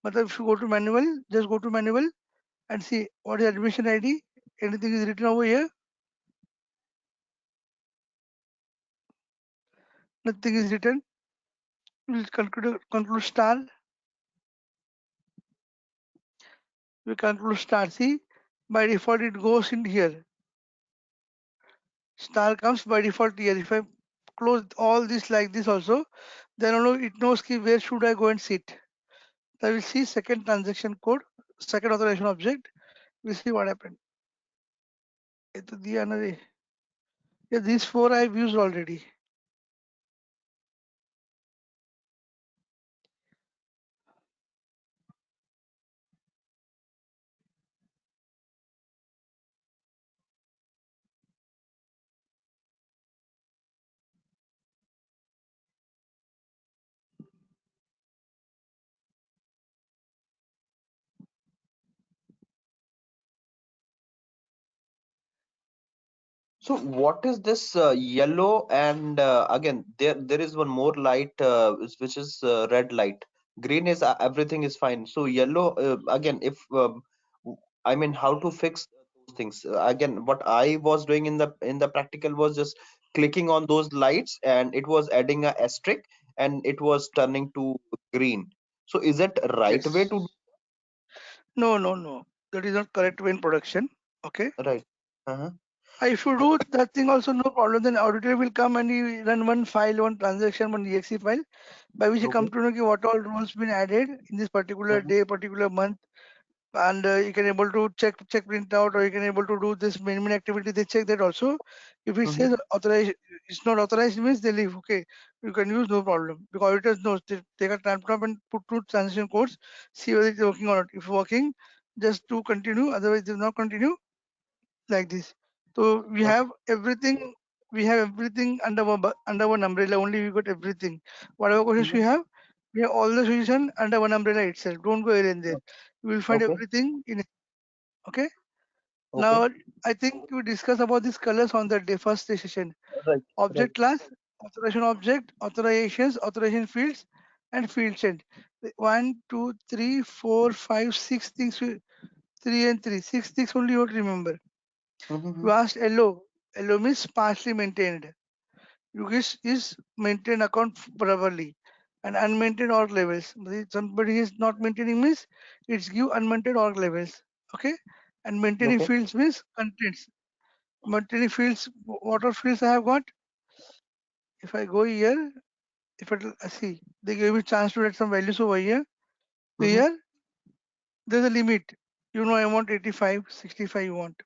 But if you go to manual, just go to manual and see what is admission ID. Anything is written over here. Nothing is written. We'll conclude star. We conclude star. See, by default it goes in here. Star comes by default here. If I close all this like this also, then it knows where should I go and sit. I will see second transaction code, second authorization object. We'll see what happened. Yeah, these 4 I've used already.
So what is this yellow, and again there is one more light which is red light. Green is everything is fine. So yellow, again, if I mean, how to fix those things? Again, what I was doing in the practical was just clicking on those lights and it was adding a asterisk and it was turning to green. So is it right way to
No. That is not correct way in production. Okay.
right? Uh-huh.
If you do that thing also, no problem. Then auditor will come and he run one file, one transaction, one exe file, by which he come
Okay.
to know what all rules been added in this particular
Mhm.
day, particular month, and you can able to check print out, or you can able to do this main activity. They check that also. If it
Mhm.
says authorized, it's not authorized, means they leave. Okay, you can use, no problem, because auditors knows they take a laptop and put 2 transaction codes, see whether it's working or not. If working, just to continue, otherwise they will not continue, like this. So we
Okay.
have everything. We have everything under one umbrella. Only we got everything. Whatever questions
Mhm.
we have all the solution under one umbrella itself. Don't go here and there. You will find
Okay.
everything in it. Okay.
Okay.
Now I think we discussed about these colors on the day first session.
Right. Right.
Object class. authorization object, authorizations, authorization fields, and field set. 1, 2, 3, 4, 5, 6 things. 3 and 3. 6 things only you have to remember.
Mhm.
You asked LO. LO means partially maintained. You guess is maintained account properly. And unmaintained org levels. Somebody is not maintaining means it's give unmaintained org levels. Okay. And maintaining
Okay.
fields means contents. Maintaining fields, what are fields I have got? If I go here, if it see, they gave me chance to write some values over here. So
Mhm.
here, there's a limit. You know, I want 85, 65 you want.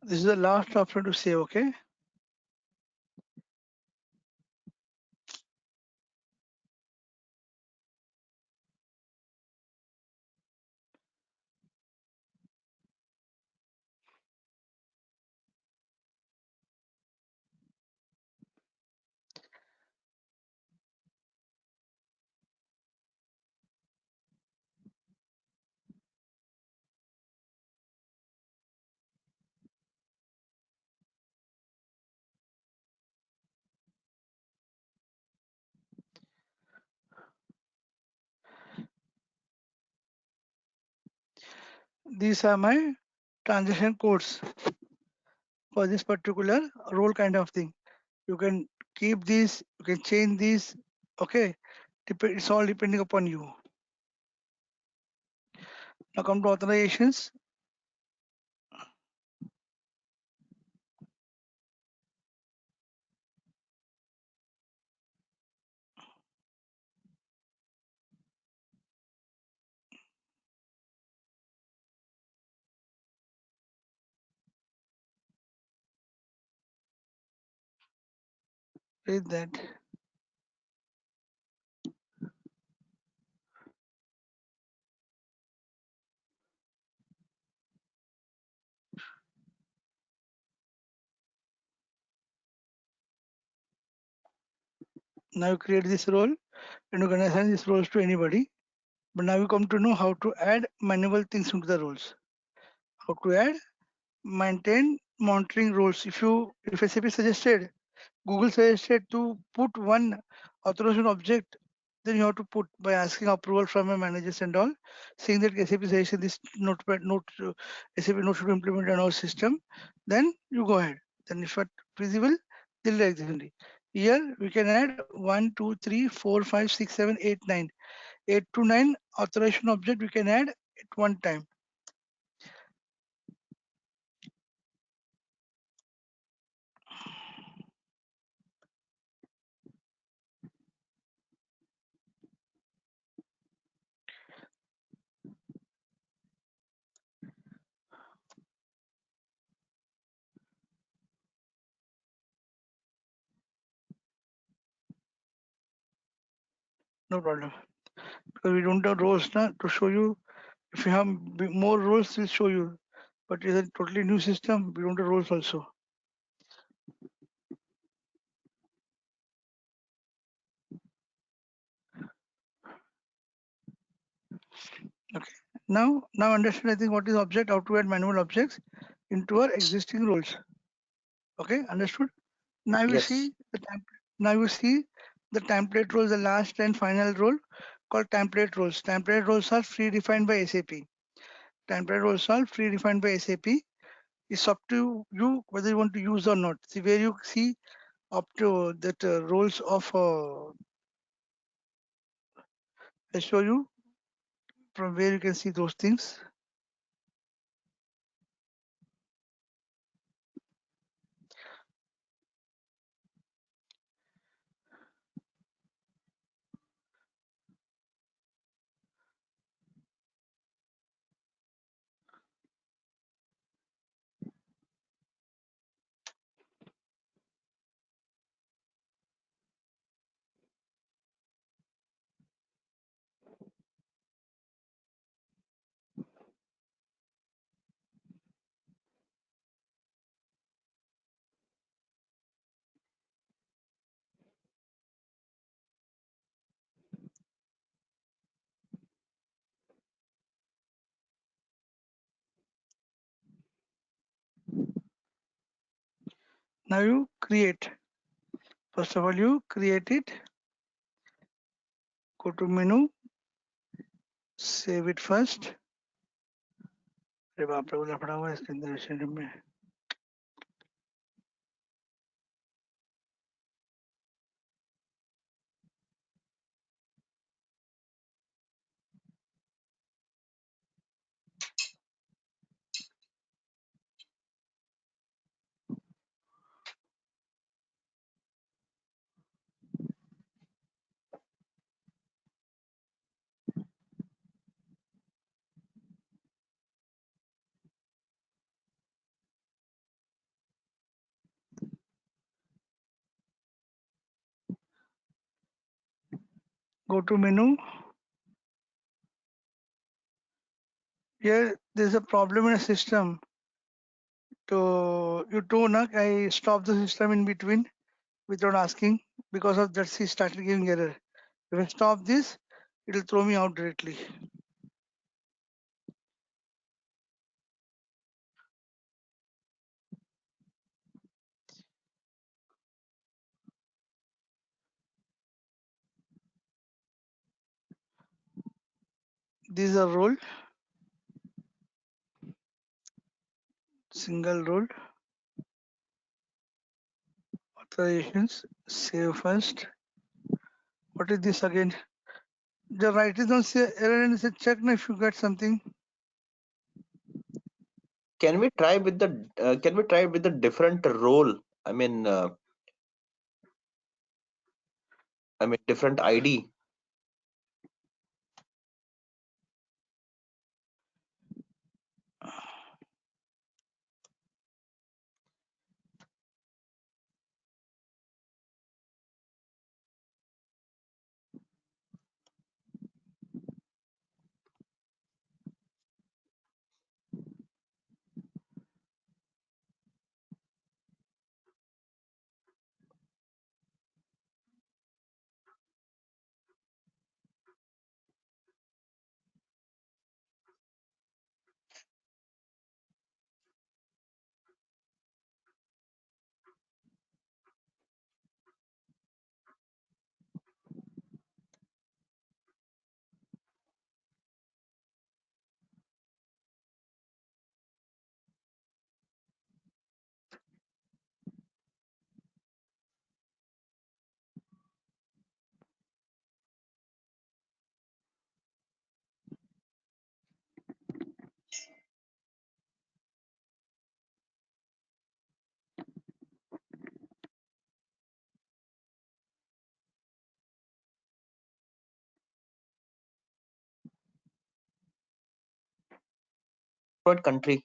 This is the last option to save, okay? These are my transaction codes for this particular role kind of thing. You can keep these, you can change these, okay? It's all depending upon you. Now come to authorizations. Read that. Now you create this role and you can assign these roles to anybody. But now you come to know how to add manual things into the roles. How to add maintain monitoring roles. If SAP suggested, Google suggested to put one authorization object, then you have to put by asking approval from your managers and all, saying that SAP suggested this SAP note should implement in our system, then you go ahead. Then if it feasible, they'll do exactly. Here we can add 1, 2, 3, 4, 5, 6, 7, 8, 9. 8 to 9 authorization object we can add at one time. No problem. Because we don't have roles now to show you. If you have more roles, we'll show you. But it's a totally new system. We don't have roles also. Okay. Now understand I think what is object, how to add manual objects into our existing roles. Okay, understood? Now you
Yes.
see the template. Now you see the template roles, the last and final role called template roles. Template roles are pre-defined by SAP. Template roles are pre-defined by SAP. It's up to you whether you want to use or not. See where you see up to that roles of I show you from where you can see those things. Now you create. First of all, you create it. Go to menu. Save it first. अरे बाप रे वो लफड़ा हुआ है इसके अंदर schedule में. Go to menu. Here there is a problem in a system. So you told na I stop the system in between without asking. Because of that, she started giving error. If I stop this, it will throw me out directly. These are role. Single role. Authorizations. Save first. What is this again? The right is on say error and say check now if you get something.
Can we try with the different role? I mean different ID. What country?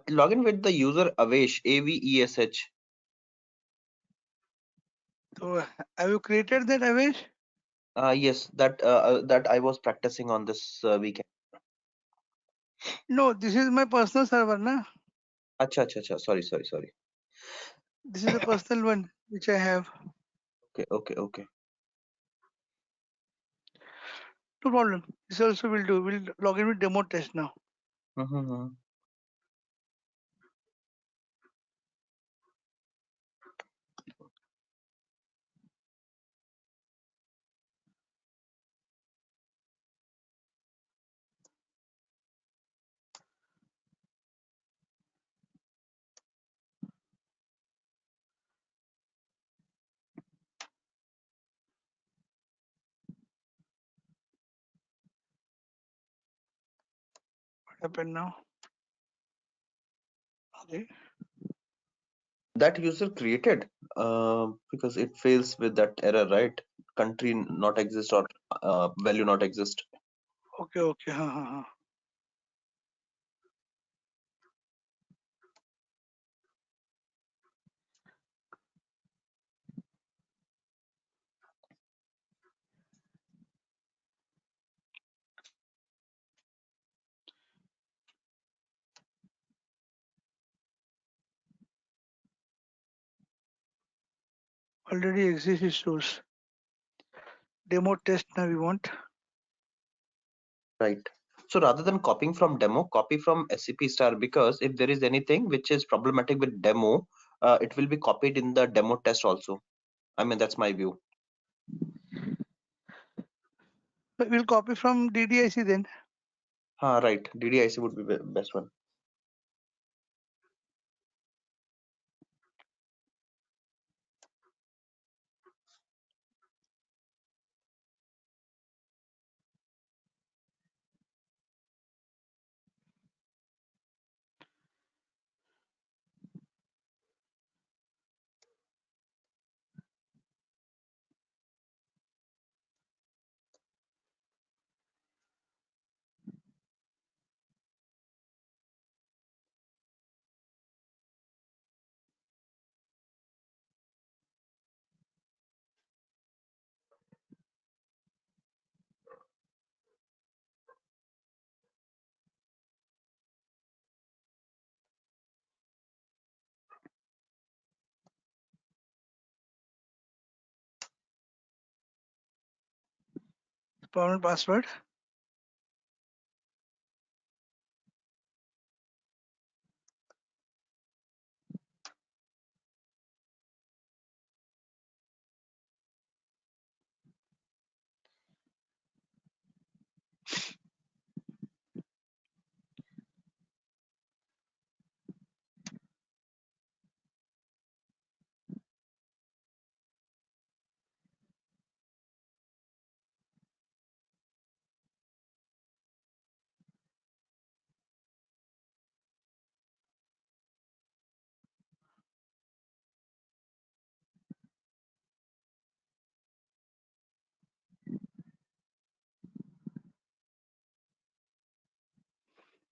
Log in with the user Avesh, AVESH.
So have you created that Avesh?
Yes, that I was practicing on this weekend.
No, this is my personal server, na?
Acha. Sorry.
This is the personal one which I have.
Okay.
No problem. This also will do. We'll log in with demo test now.
Mm-hmm.
What happened now? Okay.
That user created because it fails with that error, right? Country not exist or value not exist.
Okay. Okay. Ha. Already exists source. Demo test now we want.
Right. So rather than copying from demo, copy from SCP star, because if there is anything which is problematic with demo, it will be copied in the demo test also. I mean, that's my view.
But we'll copy from DDIC then.
Right. DDIC would be the best one.
Permanent password.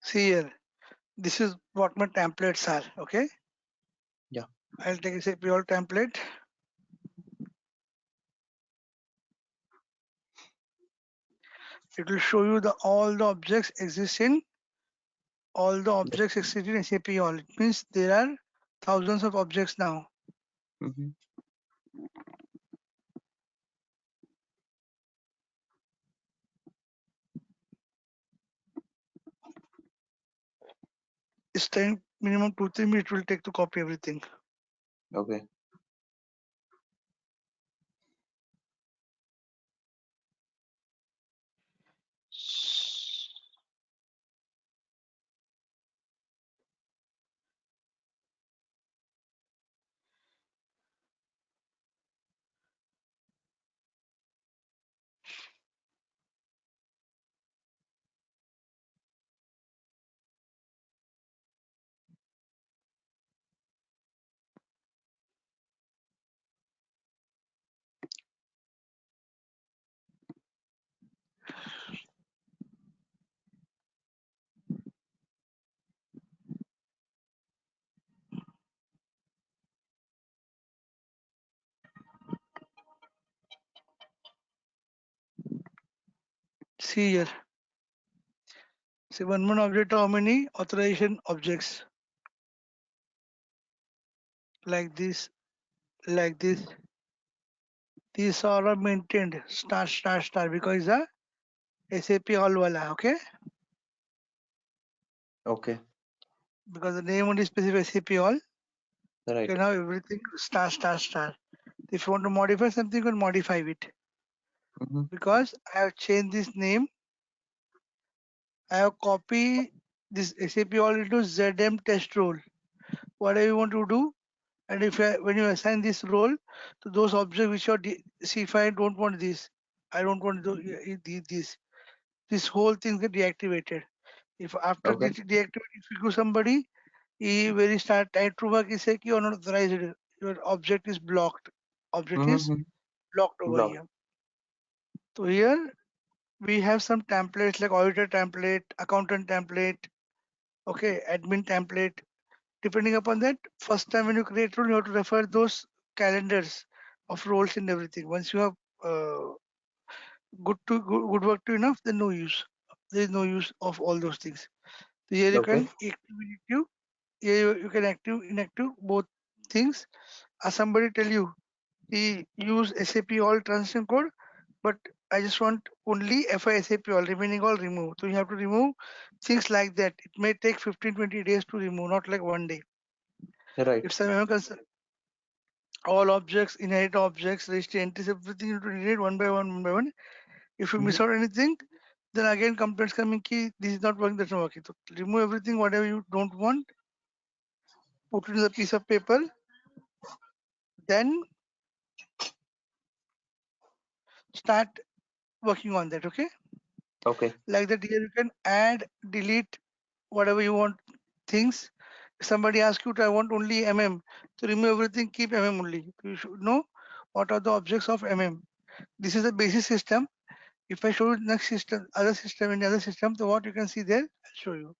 See here. This is what my templates are. Okay.
Yeah.
I'll take a SAP all template. It will show you all the objects exist in SAP all. It means there are thousands of objects now.
Mm-hmm.
It's time minimum 2-3 minutes will take to copy everything.
Okay.
See here. See one object, how many authorization objects? Like this, like this. These are maintained star because the SAP all wala, okay?
Okay.
Because the name only specifies SAP all.
Right.
You can have everything star. If you want to modify something, you can modify it.
Mm-hmm.
Because I have changed this name, I have copied this SAP all into ZM test role. Whatever you want to do, and when you assign this role to those objects which are see if I don't want this, I don't want this whole thing get deactivated. If after
Okay.
this deactivate, if you go somebody, where you start type to work, you say you are not authorized. Your object is blocked. Object is blocked over
Block.
here. So here we have some templates like auditor template, accountant template, okay, admin template. Depending upon that, first time when you create role, you have to refer those calendars of roles and everything. Once you have good work to enough, then no use. There is no use of all those things. So here you
Okay.
can active, inactive. Here you can active, inactive both things. As somebody tell you, he use SAP all transition code, but I just want only FI SAP all, remaining all remove. So you have to remove things like that. It may take 15-20 days to remove, not like one day.
Right.
If some all objects, inherit objects, registry entries, everything you have to delete one by one. If you miss out anything, then again complaints coming key, this is not working, that's not working. So remove everything, whatever you don't want, put it in the piece of paper, then start working on that, okay?
Okay.
Like that here you can add, delete, whatever you want things. If somebody asks you to, I want only MM, so remove everything, keep MM only. You should know what are the objects of MM. This is the basic system. If I show you next system, other system, in the other system, so what you can see there, I'll show you.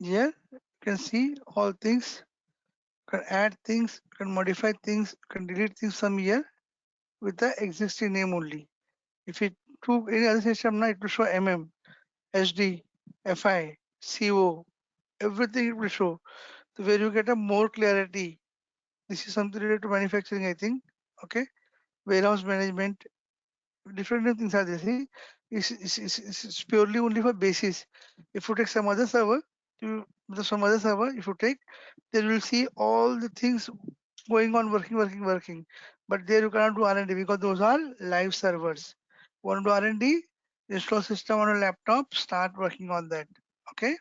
Here you can see all things. You can add things, you can modify things, you can delete things from here with the existing name only. If it to any other system now, it will show MM, SD, FI, CO, everything it will show. So where you get a more clarity. This is something related to manufacturing, I think. Okay, warehouse management, different things are there. See, it's purely only for basis. If you take some other server, if you take, then you will see all the things going on, working. But there you cannot do R&D because those are live servers. Want to do R&D? Install system on a laptop, start working on that. Okay.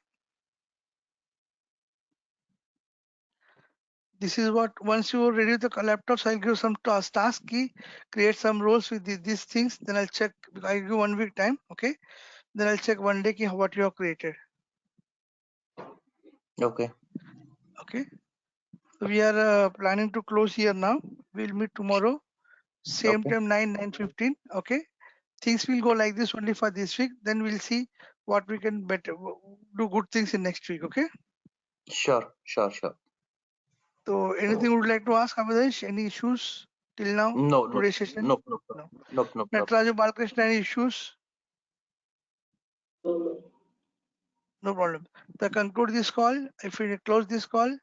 This is what, once you ready with the laptops, I'll give some task key, create some roles with these things. Then I'll check. I'll give 1 week time. Okay. Then I'll check one day ki what you have created.
Okay.
Okay. So we are planning to close here now. We'll meet tomorrow, same
Okay.
time 9:15. Okay. Things will go like this only for this week. Then we'll see what we can better do good things in next week. Okay.
Sure.
So anything you would like to ask, Abhilash? Any issues till now?
No.
Today's session?
No.
No. Nataraju Balakrishna, any issues? No problem. To conclude this call, if we close this call,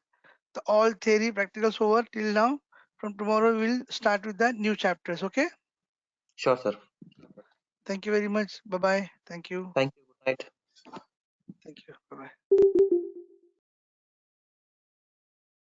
the all theory practicals over till now. From tomorrow, we'll start with the new chapters. Okay.
Sure, sir.
Thank you very much. Bye bye. Thank you.
Thank you. Good night.
Thank you. Bye bye.